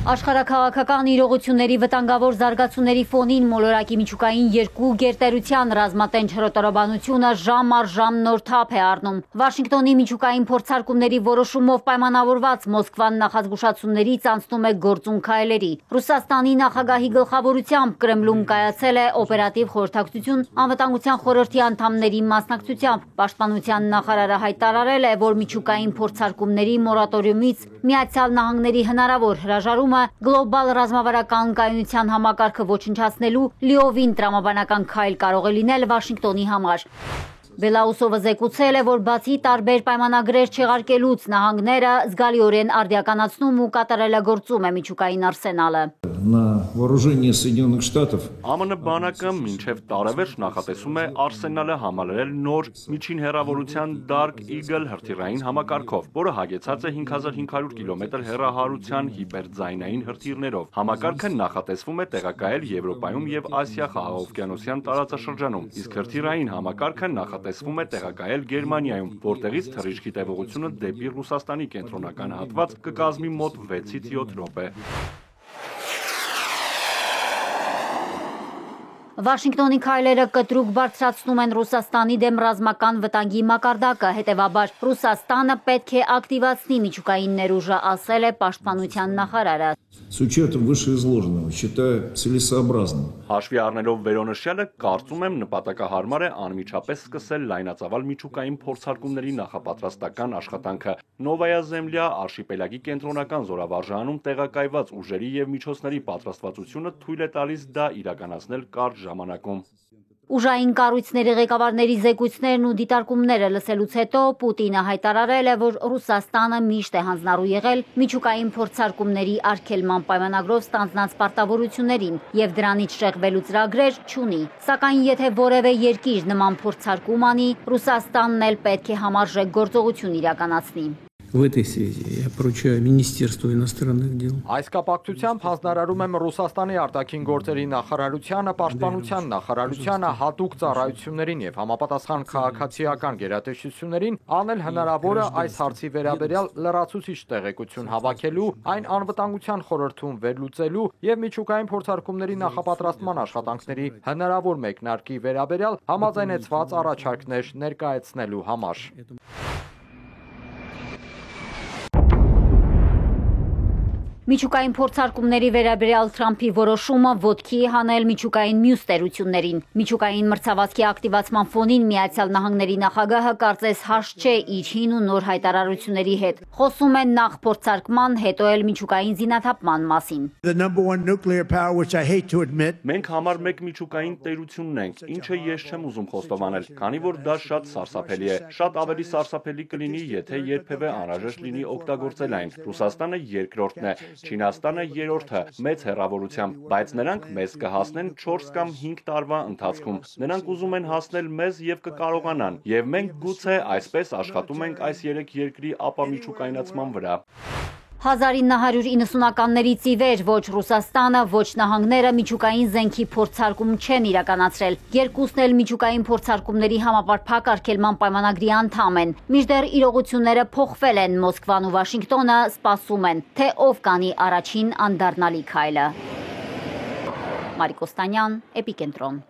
Աշխարհաքաղաքական իրողությունների վտանգավոր զարգացումների ֆոնին մոլորակի միջուկային երկու գերտերության ռազմատենչ հրոտորաբանությունը ժամ առ ժամ նոր թափ է առնում։ Վաշինգտոնի միջուկային փորձարկումների որոշումով պայմանավորված Մոսկվան նախազգուշացումներից անցնում է գործուն քայլերի։ Ռուսաստանի նախագահի գլխավորությամբ Կրեմլում կայացել է օպերատիվ խորհրդակցություն անվտանգության խորհրդի անդամների մասնակցությամբ։ Պաշտպանության նախարարը հայտարարել է, որ միջուկային փորձարկումների մորատորիումից Միացյալ Նահանգների հնարավոր հրաժարումը գլոբալ ռազմավարական կայունության համակարգը ոչնչացնելու լիովին տրամաբանական քայլ կարող է լինել Վաշինգտոնի համար։ Բելաուսովը զեկուցել է, որ բացի տարբեր պայմանագրեր չեղարկելուց նահանգները զգալիորեն արդիականացնում ու կատարելագործում է միջուկային արսենալը։ ԱՄՆ բանակը մինչև տարեվերջ նախատեսում է արսենալը համալրել նոր միջին հեռավորության Dark Eagle հրթիռային համակարգով, որը հագեցած է 5500 կիլոմետր հեռահարության հիպերձայնային հրթիռներով։ Համակարգը նախատեսվում է տեղակայել Եվրոպայում եւ Ասիա-Խաղաղօվկիանոսյան տարածաշրջանում, իսկ հրթիռային համակարգը նախատեսվում է տեղակայել Գերմանիայում, որտեղից թռիչքի տևողությունը դեպի Ռուսաստանի կենտրոնական հատված կկազմի մոտ 6-ից 7 րոպե։ Վաշինգտոնի քայլերը կտրուկ բարձրացնում են Ռուսաստանի դեմ ռազմական վտանգի մակարդակը, հետևաբար Ռուսաստանը պետք է ակտիվացնի միջուկային ներուժը, ասել է պաշտպանության նախարարը։ Հաշվի առնելով վերոնշյալը, կարծում եմ նպատակահարմար է անմիջապես սկսել լայնածավալ միջուկային փորձարկումների նախապատրաստական աշխատանքը։ Նովայա Զեմլյա արշիպելագի կենտրոնական զորավարժանում տեղակայված ուժերի եւ միջոցների պատրաստվածությունը թույլ է տալիս դա իրականացնել կարճ ժամանակում։ Ուժային կառույցների ղեկավարների զեկույցներն ու դիտարկումները լսելուց հետո Պուտինը հայտարարել է, որ Ռուսաստանը միշտ է հանձնառու եղել միջուկային փորձարկումների արգելման պայմանագրով ստանձնած պարտավորություններին եւ դրանից շեղվելու ծրագրեր չունի։ Սակայն եթե որևէ երկիր նման փորձարկում անի, Ռուսաստանն էլ պետք է համարժեք գործողություն իրականացնի։ В этой связи я поручаю Министерству иностранных дел. Այս կապակցությամբ հանձնարարում եմ Ռուսաստանի արտաքին գործերի նախարարությանը, պաշտպանության նախարարությանը, հատուկ ծառայություններին եւ համապատասխան քաղաքացիական գերատեսչություններին անել հնարավորը այս հարցի վերաբերյալ լրացուցիչ տեղեկություն հավաքելու, այն անվտանգության խորհրդում վերլուծելու եւ միջուկային փորձարկումների նախապատրաստման աշխատանքների հնարավոր մեկնարկի վերաբերյալ համաձայնեցված առաջարկներ ներկայացնելու համար։ Միջուկային փորձարկումների վերաբերյալ Թրամփի որոշումը ոտքի է հանել միջուկային մյուս տերություններին։ Միջուկային մրցավազքի ակտիվացման ֆոնին Միացյալ Նահանգների նախագահը կարծես հաշտ չէ իր հին ու նոր հայտարարությունների հետ։ Խոսում են նախ փորձարկման, հետո էլ միջուկային զինաթափման մասին։ Մենք համար մեկ միջուկային տերությունն ենք, ինչը ես չեմ ուզում խոստովանել, քանի որ դա շատ սարսափելի է։ Շատ ավելի սարսափելի կլինի, եթե երբևէ անհրաժեշտ լինի օգտագործել այն։ Ռուսաստանը երկրորդն է, Չինաստանը երրորդը մեծ հեռավորությամբ, բայց նրանք մեզ կհասնեն 4 կամ 5 տարվա ընթացքում։ Նրանք ուզում են հասնել մեզ եւ կկարողանան, եւ մենք գուցե այսպես աշխատում ենք այս 3 երկրի ապամիջուկայնացման վրա։ 1990-ականներից ի վեր ոչ Ռուսաստանը, ոչ նահանգները միջուկային զենքի փորձարկում չեն իրականացրել։ Երկուսն էլ միջուկային փորձարկումների համապարփակ արգելման պայմանագրի անդամ են։ Մինչդեռ իրողությունները փոխվել են, Մոսկվան ու Վաշինգտոնը սպասում են, թե ով կանի առաջին անդառնալի քայլը։ Մարիկ Օստանյան, Էպիկենտրոն։